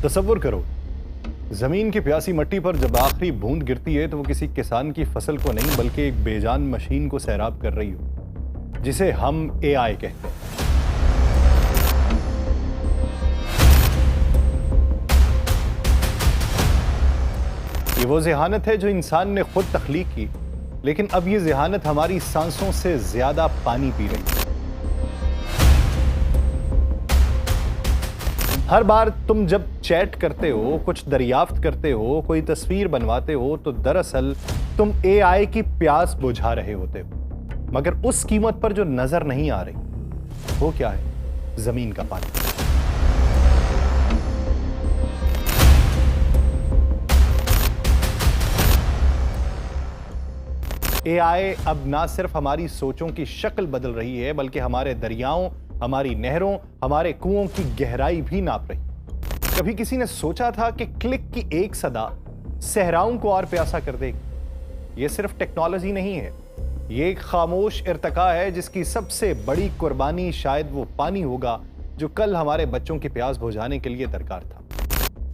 تصور کرو، زمین کی پیاسی مٹی پر جب آخری بوند گرتی ہے تو وہ کسی کسان کی فصل کو نہیں بلکہ ایک بے جان مشین کو سیراب کر رہی ہو، جسے ہم اے آئی کہتے ہیں۔ یہ وہ ذہانت ہے جو انسان نے خود تخلیق کی، لیکن اب یہ ذہانت ہماری سانسوں سے زیادہ پانی پی رہی ہے۔ ہر بار تم جب چیٹ کرتے ہو، کچھ دریافت کرتے ہو، کوئی تصویر بنواتے ہو تو دراصل تم اے آئی کی پیاس بجھا رہے ہوتے ہو، مگر اس قیمت پر جو نظر نہیں آ رہی وہ کیا ہے؟ زمین کا پانی۔ اے آئی اب نہ صرف ہماری سوچوں کی شکل بدل رہی ہے بلکہ ہمارے دریاؤں، ہماری نہروں، ہمارے کنوؤں کی گہرائی بھی ناپ رہی۔ کبھی کسی نے سوچا تھا کہ کلک کی ایک صدا صحراؤں کو اور پیاسا کر دے گی؟ یہ صرف ٹیکنالوجی نہیں ہے، یہ ایک خاموش ارتقا ہے جس کی سب سے بڑی قربانی شاید وہ پانی ہوگا جو کل ہمارے بچوں کی پیاس بجھانے کے لیے درکار تھا۔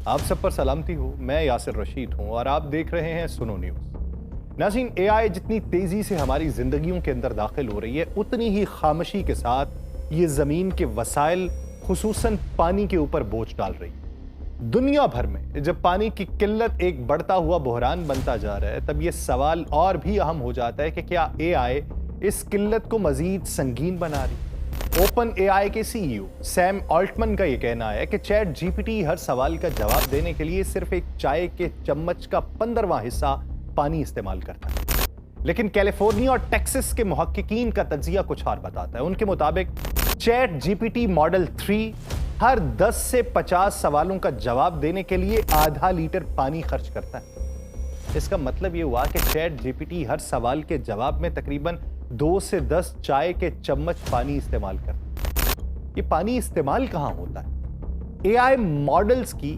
آپ سب پر سلامتی ہو، میں یاسر رشید ہوں اور آپ دیکھ رہے ہیں سنو نیوز۔ ناظرین، اے آئی جتنی تیزی سے ہماری زندگیوں کے اندر داخل ہو رہی ہے، اتنی ہی خاموشی کے ساتھ یہ زمین کے وسائل خصوصاً پانی کے اوپر بوجھ ڈال رہی ہے۔ دنیا بھر میں جب پانی کی قلت ایک بڑھتا ہوا بحران بنتا جا رہا ہے، تب یہ سوال اور بھی اہم ہو جاتا ہے کہ کیا اے آئی اس قلت کو مزید سنگین بنا رہی؟ اوپن اے آئی کے سی ای او سیم آلٹمن کا یہ کہنا ہے کہ چیٹ جی پی ٹی ہر سوال کا جواب دینے کے لیے صرف ایک چائے کے چمچ کا 15واں حصہ پانی استعمال کرتا ہے، لیکن کیلیفورنیا اور ٹیکسس کے محققین کا تجزیہ کچھ اور بتاتا ہے۔ ان کے مطابق ChatGPT model 3 ہر 10 سے 50 سوالوں کا جواب دینے کے لیے آدھا لیٹر پانی خرچ کرتا ہے۔ اس کا مطلب یہ ہوا کہ چیٹ جی پی ٹی ہر سوال کے جواب میں تقریباً 2 سے 10 چائے کے چمچ پانی استعمال کرتا ہے۔ یہ پانی استعمال کہاں ہوتا ہے؟ اے آئی ماڈلز کی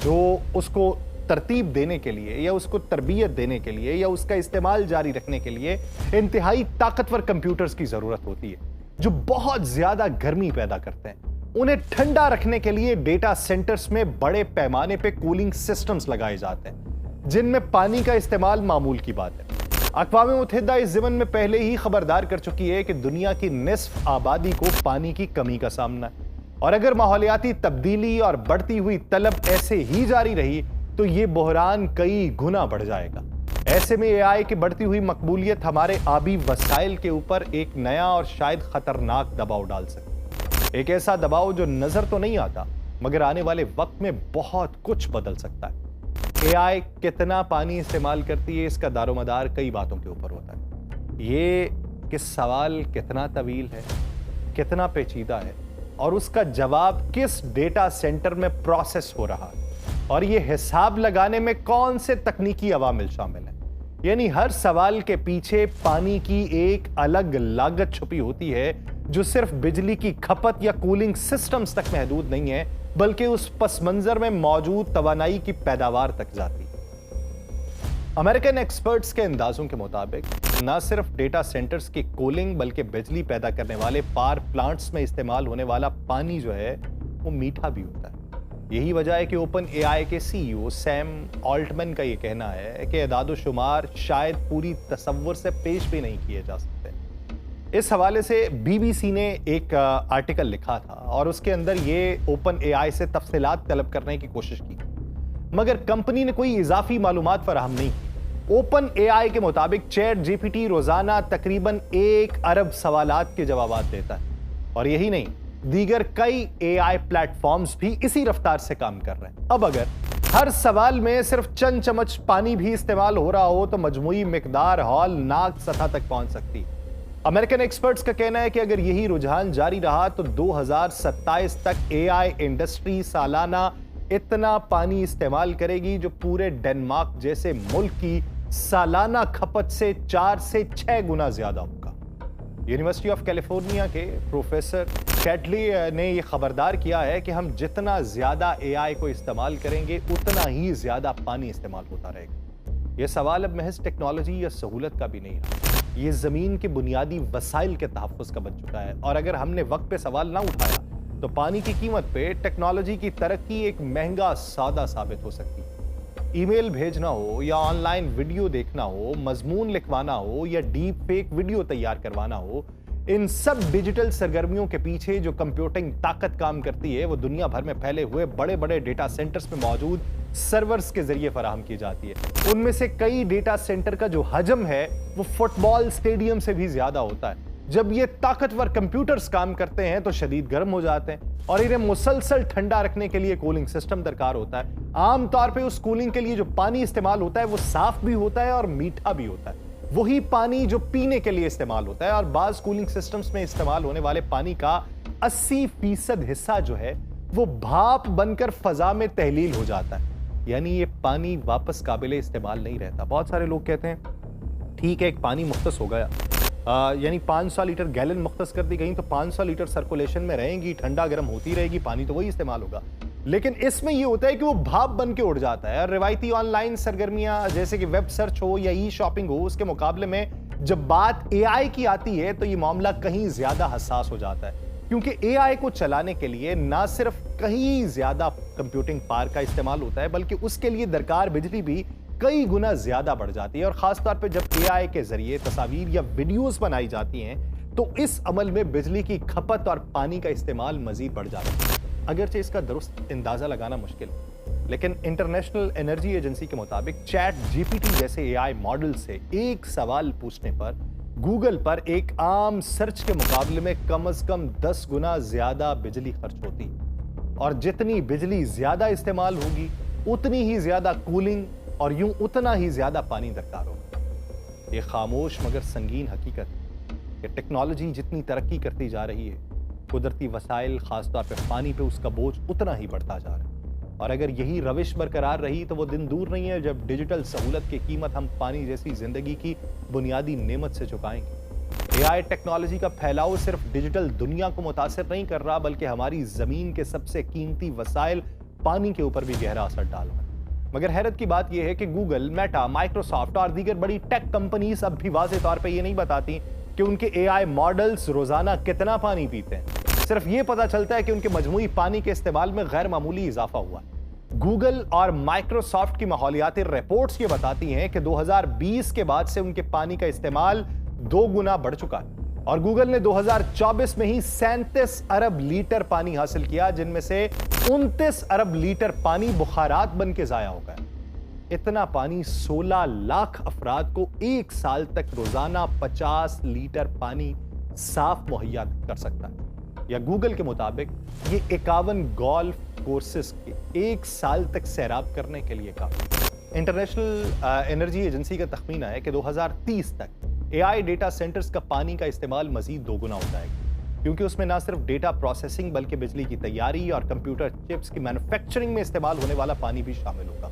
جو اس کو ترتیب دینے کے لیے یا اس کو تربیت دینے کے لیے یا اس کا استعمال جاری رکھنے کے لیے انتہائی طاقتور کمپیوٹرز کی ضرورت ہوتی ہے جو بہت زیادہ گرمی پیدا کرتے ہیں۔ انہیں ٹھنڈا رکھنے کے لیے ڈیٹا سینٹرز میں بڑے پیمانے پہ کولنگ سسٹمز لگائے جاتے ہیں جن میں پانی کا استعمال معمول کی بات ہے۔ اقوام متحدہ اس ضمن میں پہلے ہی خبردار کر چکی ہے کہ دنیا کی نصف آبادی کو پانی کی کمی کا سامنا ہے، اور اگر ماحولیاتی تبدیلی اور بڑھتی ہوئی طلب ایسے ہی جاری رہی تو یہ بحران کئی گنا بڑھ جائے گا۔ ایسے میں اے آئی کی بڑھتی ہوئی مقبولیت ہمارے آبی وسائل کے اوپر ایک نیا اور شاید خطرناک دباؤ ڈال سکتی ہے۔ ایک ایسا دباؤ جو نظر تو نہیں آتا مگر آنے والے وقت میں بہت کچھ بدل سکتا ہے۔ اے آئی کتنا پانی استعمال کرتی ہے، اس کا دار و مدار کئی باتوں کے اوپر ہوتا ہے۔ یہ کہ سوال کتنا طویل ہے، کتنا پیچیدہ ہے اور اس کا جواب کس ڈیٹا سینٹر میں پروسیس ہو رہا ہے، اور یہ حساب لگانے میں کون سے تکنیکی عوامل شامل ہیں۔ یعنی ہر سوال کے پیچھے پانی کی ایک الگ لاگت چھپی ہوتی ہے جو صرف بجلی کی کھپت یا کولنگ سسٹمز تک محدود نہیں ہے بلکہ اس پس منظر میں موجود توانائی کی پیداوار تک جاتی ہے۔ امریکن ایکسپرٹس کے اندازوں کے مطابق نہ صرف ڈیٹا سینٹرز کی کولنگ بلکہ بجلی پیدا کرنے والے پاور پلانٹس میں استعمال ہونے والا پانی جو ہے وہ میٹھا بھی ہوتا ہے۔ یہی وجہ ہے کہ اوپن اے آئی کے سی ای او سیم آلٹمن کا یہ کہنا ہے کہ اعداد و شمار شاید پوری تصور سے پیش بھی نہیں کیے جا سکتے۔ اس حوالے سے بی بی سی نے ایک آرٹیکل لکھا تھا اور اس کے اندر یہ اوپن اے آئی سے تفصیلات طلب کرنے کی کوشش کی، مگر کمپنی نے کوئی اضافی معلومات فراہم نہیں کی۔ اوپن اے آئی کے مطابق چیٹ جی پی ٹی روزانہ تقریباً 1 ارب سوالات کے جوابات دیتا ہے، اور یہی نہیں، دیگر کئی اے آئی پلیٹ فارمز بھی اسی رفتار سے کام کر رہے ہیں۔ اب اگر ہر سوال میں صرف چند چمچ پانی بھی استعمال ہو رہا ہو تو مجموعی مقدار ہولناک سطح تک پہنچ سکتی۔ امریکن ایکسپرٹس کا کہنا ہے کہ اگر یہی رجحان جاری رہا تو 2027 تک اے آئی انڈسٹری سالانہ اتنا پانی استعمال کرے گی جو پورے ڈنمارک جیسے ملک کی سالانہ کھپت سے 4 سے 6 گنا زیادہ ہوگا۔ یونیورسٹی آف کیلیفورنیا کے پروفیسر کیٹلی نے یہ خبردار کیا ہے کہ ہم جتنا زیادہ اے آئی کو استعمال کریں گے اتنا ہی زیادہ پانی استعمال ہوتا رہے گا۔ یہ سوال اب محض ٹیکنالوجی یا سہولت کا بھی نہیں رہا، یہ زمین کے بنیادی وسائل کے تحفظ کا بن چکا ہے، اور اگر ہم نے وقت پہ سوال نہ اٹھایا तो पानी की कीमत पे टेक्नोलॉजी की तरक्की एक महंगा सौदा साबित हो सकती है। ईमेल भेजना हो या ऑनलाइन वीडियो देखना हो, मजमून लिखवाना हो या डीप फेक वीडियो तैयार करवाना हो, इन सब डिजिटल सरगर्मियों के पीछे जो कंप्यूटिंग ताकत काम करती है वो दुनिया भर में फैले हुए बड़े बड़े डेटा सेंटर्स में मौजूद सर्वर्स के जरिए फराहम की जाती है। उनमें से कई डेटा सेंटर का जो हजम है वो फुटबॉल स्टेडियम से भी ज्यादा होता है। जब ये ताकतवर कंप्यूटर्स काम करते हैं तो शदीद गर्म हो जाते हैं और इन्हें मुसलसल ठंडा रखने के लिए कूलिंग सिस्टम दरकार होता है। आमतौर पे उस कूलिंग के लिए जो पानी इस्तेमाल होता है वो साफ भी होता है और मीठा भी होता है। वही पानी जो पीने के लिए इस्तेमाल होता है, और बाज कूलिंग सिस्टम्स में इस्तेमाल होने वाले पानी का 80% हिस्सा जो है वो भाप बनकर फजा में तहलील हो जाता है, यानी ये पानी वापस काबिले इस्तेमाल नहीं रहता। बहुत सारे लोग कहते हैं ठीक है एक पानी मुख्तस हो गया, यानी 500 लीटर गैलन मुख्तस कर दी गई तो 500 लीटर सर्कुलेशन में रहेंगी, ठंडा गर्म होती रहेगी, पानी तो वही इस्तेमाल होगा। लेकिन इसमें यह होता है कि वो भाप बन के उड़ जाता है। रिवायती ऑनलाइन सरगर्मियां जैसे कि वेब सर्च हो या ई शॉपिंग हो, उसके मुकाबले में जब बात एआई की आती है तो ये मामला कहीं ज्यादा हसास हो जाता है, क्योंकि एआई को चलाने के लिए ना सिर्फ कहीं ज्यादा कंप्यूटिंग पावर का इस्तेमाल होता है बल्कि उसके लिए दरकार बिजली भी कई गुना ज्यादा बढ़ जाती है। और खासतौर पर जब एआई के जरिए तस्वीर या वीडियोस बनाई जाती हैं तो इस अमल में बिजली की खपत और पानी का इस्तेमाल मजीद बढ़ जाता है। अगरचे इसका दुरुस्त अंदाजा लगाना मुश्किल है, लेकिन इंटरनेशनल एनर्जी एजेंसी के मुताबिक चैट जीपीटी जैसे एआई मॉडल से एक सवाल पूछने पर गूगल पर एक आम सर्च के मुकाबले में कम से कम 10 गुना ज्यादा बिजली खर्च होती है। और जितनी बिजली ज्यादा इस्तेमाल होगी उतनी ही ज्यादा कूलिंग और यूं उतना ही ज्यादा पानी दरकार होगा। ये खामोश मगर संगीन हकीकत है कि टेक्नोलॉजी जितनी तरक्की करती जा रही है, कुदरती वसाइल खासतौर पे पानी पे उसका बोझ उतना ही बढ़ता जा रहा है। और अगर यही रविश बरकरार रही तो वो दिन दूर नहीं है जब डिजिटल सहूलत की कीमत हम पानी जैसी जिंदगी की बुनियादी नेमत से चुकाएंगे। एआई टेक्नोलॉजी का फैलाव सिर्फ डिजिटल दुनिया को मुतासिर नहीं कर रहा बल्कि हमारी जमीन के सबसे कीमती वसाइल पानी के ऊपर भी गहरा असर डाल रहा है। मगर हैरत की बात यह है कि गूगल, मेटा, माइक्रोसॉफ्ट और दीगर बड़ी टेक कंपनीज अब भी वाज़ेह तौर पर यह नहीं बताती कि उनके एआई मॉडल्स रोजाना कितना पानी पीते हैं। सिर्फ ये पता चलता है कि उनके मजमूई पानी के इस्तेमाल में गैर मामूली इजाफा हुआ है। गूगल और माइक्रोसॉफ्ट की माहौलियाती रिपोर्ट्स ये बताती हैं कि 2020 के बाद से उनके पानी का इस्तेमाल 2 गुना बढ़ चुका है और गूगल ने 2024 में ही 37 अरब लीटर पानी हासिल किया, जिनमें से 29 अरब लीटर पानी बुखारात बन के जाया हो गया। इतना पानी 16 लाख अफराद को एक साल तक रोजाना 50 लीटर पानी साफ मुहैया कर सकता है। या गूगल के मुताबिक ये 51 गोल्फ कोर्सेस के एक साल तक सैराब करने के लिए काफी। इंटरनेशनल एनर्जी एजेंसी का तखमीना है कि 2030 तक एआई डेटा सेंटर्स का पानी का इस्तेमाल मजीद 2 गुना हो जाएगा, क्योंकि उसमें ना सिर्फ डेटा प्रोसेसिंग बल्कि बिजली की तैयारी और कंप्यूटर चिप्स की मैन्युफैक्चरिंग में इस्तेमाल होने वाला पानी भी शामिल होगा।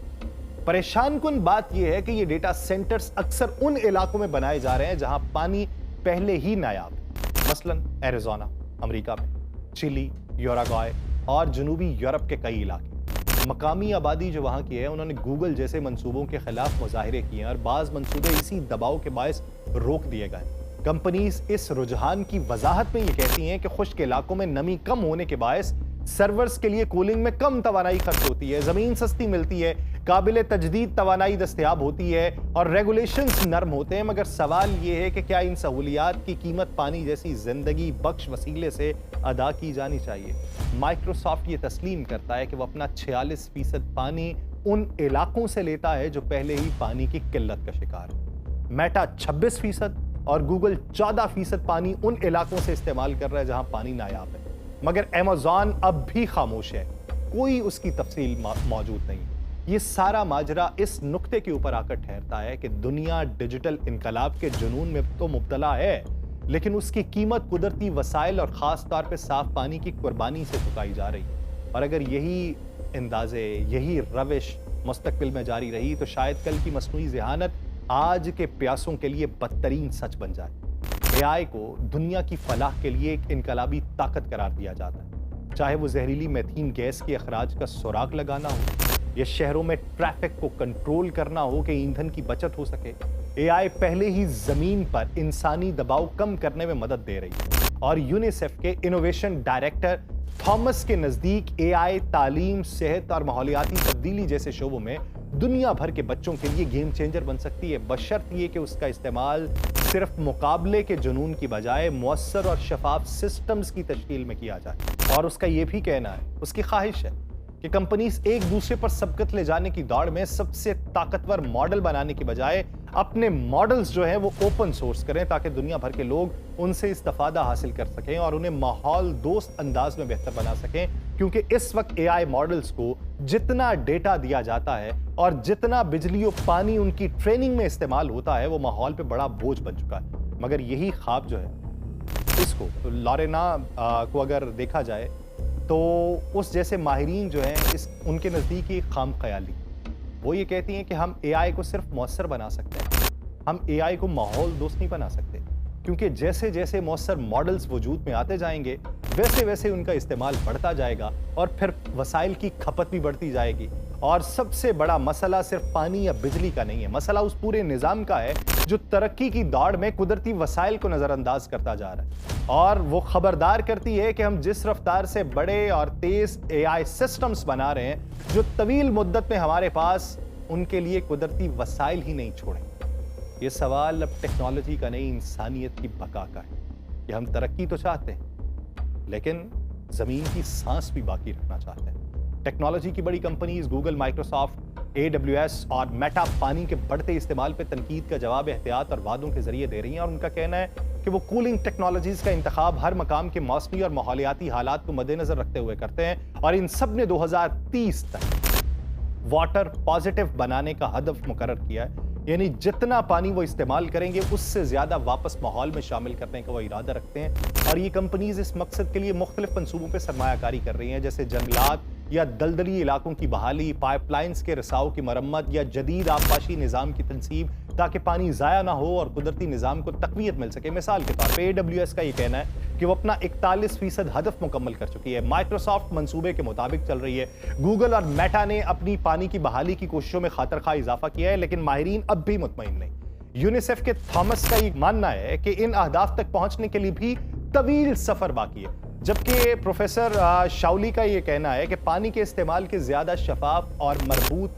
परेशान कुन बात यह है कि ये डेटा सेंटर्स अक्सर उन इलाकों में बनाए जा रहे हैं जहां पानी पहले ही नायाब है, मसलन एरिज़ोना अमेरिका में, चिली, यूराग्वे और जनूबी यूरोप के कई इलाके। मकामी आबादी जो वहां की है उन्होंने गूगल जैसे मंसूबों के खिलाफ मुजाहिरे किए हैं और बाज मंसूबे इसी दबाव के बायस रोक दिए गए। कंपनीज इस रुझान की वजाहत में ये कहती हैं कि खुश्क इलाकों में नमी कम होने के बायस सर्वर्स के लिए कूलिंग में कम तवानाई खर्च होती है, जमीन सस्ती मिलती है, काबिल तजदीद तवानाई दस्तयाब होती है और रेगुलेशंस नरम होते हैं। मगर सवाल यह है कि क्या इन सहूलियात की कीमत पानी जैसी जिंदगी बख्श वसीले से अदा की जानी चाहिए। माइक्रोसॉफ्ट ये तस्लीम करता है कि वो अपना 46% पानी उन इलाकों से लेता है जो पहले ही पानी की किल्लत का शिकार है। मेटा 26% और गूगल 14% पानी उन इलाकों से इस्तेमाल कर रहा है जहां पानी नायाब है। मगर अमेज़न अब भी खामोश है, कोई उसकी तफसील मौजूद नहीं। ये सारा माजरा इस नुक्ते के ऊपर आकर ठहरता है कि दुनिया डिजिटल इनकलाब के जुनून में तो मुब्तला है, लेकिन उसकी कीमत कुदरती वसाइल और खास तौर पे साफ पानी की कुर्बानी से चुकाई जा रही है। और अगर यही अंदाजे, यही रविश मुस्तकबिल में जारी रही तो शायद कल की मसनूई ज़हानत आज के प्यासों के लिए बदतरीन सच बन जाए। एआई को दुनिया की फलाह के लिए एक इनकलाबी ताकत करार दिया जाता है, चाहे वो जहरीली मीथेन गैस के अखराज का सुराग लगाना हो या शहरों में ट्रैफिक को कंट्रोल करना हो कि ईंधन की बचत हो सके। एआई पहले ही जमीन पर इंसानी दबाव कम करने में मदद दे रही है और यूनिसेफ के इनोवेशन डायरेक्टर थॉमस के नजदीक एआई तालीम, सेहत और माहौलियाती तब्दीली जैसे शोबों में दुनिया भर के बच्चों के लिए गेम चेंजर बन सकती है, बशर्त ये कि उसका इस्तेमाल सिर्फ मुकाबले के जुनून की बजाय मुअस्सर और शफाफ सिस्टम्स की तश्कील में किया जाए। और उसका ये भी कहना है, उसकी ख्वाहिश है कि कंपनीज एक दूसरे पर सबकत ले जाने की दौड़ में सबसे ताकतवर मॉडल बनाने की बजाय अपने मॉडल्स जो है वो ओपन सोर्स करें, ताकि दुनिया भर के लोग उनसे इस्तिफादा हासिल कर सकें और उन्हें माहौल दोस्त अंदाज में बेहतर बना सकें। क्योंकि इस वक्त एआई मॉडल्स को जितना डेटा दिया जाता है और जितना बिजली और पानी उनकी ट्रेनिंग में इस्तेमाल होता है, वो माहौल पे बड़ा बोझ बन चुका है। मगर यही ख्वाब जो है, इसको लॉरेना को अगर देखा जाए तो उस जैसे माहिरीन जो हैं, इस उनके नज़दीक ही खाम ख्याली। वो ये कहती हैं कि हम एआई को सिर्फ मौसर बना सकते हैं, हम एआई को माहौल दोस्त नहीं बना सकते। क्योंकि जैसे जैसे मौसर मॉडल्स वजूद में आते जाएंगे, वैसे वैसे उनका इस्तेमाल बढ़ता जाएगा और फिर वसाइल की खपत भी बढ़ती जाएगी। और सबसे बड़ा मसला सिर्फ पानी या बिजली का नहीं है, मसला उस पूरे निज़ाम का है जो तरक्की की दौड़ में कुदरती वसाइल को नज़रअंदाज करता जा रहा है। और वो खबरदार करती है कि हम जिस रफ्तार से बड़े और तेज एआई सिस्टम्स बना रहे हैं, जो तवील मुद्दत में हमारे पास उनके लिए कुदरती वसाइल ही नहीं छोड़ेंगे। ये सवाल अब टेक्नोलॉजी का नहीं, इंसानियत की बका का है कि हम तरक्की तो चाहते हैं, लेकिन ज़मीन की सांस भी बाकी रखना चाहते हैं। टेक्नोलॉजी की बड़ी कंपनीज गूगल, माइक्रोसॉफ्ट, AWS और मेटा पानी के बढ़ते इस्तेमाल पर तनकीद का जवाब एहतियात और वादों के जरिए दे रही हैं। और उनका कहना है कि वो कूलिंग टेक्नोलॉजीज का इंतखाब हर मकाम के मौसमी और माहौलियाती हालात को मद्देनजर रखते हुए करते हैं। और इन सब ने 2030 तक वाटर पॉजिटिव बनाने का हदफ मुकर्रर किया है, यानी जितना पानी वो इस्तेमाल करेंगे उससे ज्यादा वापस माहौल में शामिल करने का वो इरादा रखते हैं। और ये कंपनीज इस मकसद के लिए मुख्तलिफ मंसूबों पर सरमायाकारी कर रही हैं, जैसे जंगलात या दलदली इलाकों की बहाली, पाइपलाइंस के रिसाव की मरम्मत या जदीद आबपाशी निज़ाम की तनसीब, ताकि पानी ज़ाया ना हो और कुदरती निज़ाम को तक़वियत मिल सके। मिसाल के तौर पर AWS का ये कहना है कि वो अपना 41% हदफ मुकम्मल कर चुकी है, माइक्रोसॉफ्ट मंसूबे के मुताबिक चल रही है, गूगल और मेटा ने अपनी पानी की बहाली की कोशिशों में खातरखा इजाफा किया है, लेकिन माहिरीन अब भी मुतमईन नहीं। यूनिसेफ के थॉमस का ये मानना है कि इन अहदाफ तक पहुंचने के लिए भी तवील सफर बाकी है, जबकि प्रोफेसर शाउली का ये कहना है कि पानी के इस्तेमाल के ज्यादा शफाफ और मरबूत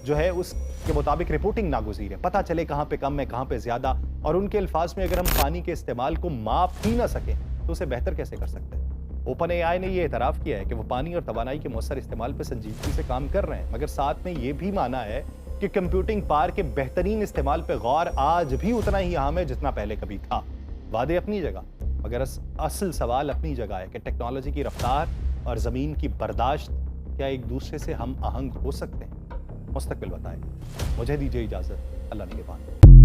जो है उसके मुताबिक रिपोर्टिंग नागुज़ीर है, पता चले कहाँ पे कम है कहाँ पे ज्यादा। और उनके अल्फाज में अगर हम पानी के इस्तेमाल को माफ ही ना सकें तो उसे बेहतर कैसे कर सकते हैं। ओपन एआई ने यह एतराफ़ किया है कि वो पानी और तवानाई के मौसर इस्तेमाल पर संजीदगी से काम कर रहे हैं, मगर साथ में ये भी माना है कि कंप्यूटिंग पावर के बेहतरीन इस्तेमाल पर गौर आज भी उतना ही अहम है जितना पहले कभी था। वादे अपनी जगह, मगर असल सवाल अपनी जगह है कि टेक्नोलॉजी की रफ्तार और ज़मीन की बर्दाश्त क्या एक दूसरे से हम आहंग हो सकते हैं। मुस्तकबिल बताएगा। मुझे दीजिए इजाज़त। अल्लाह निगहबान।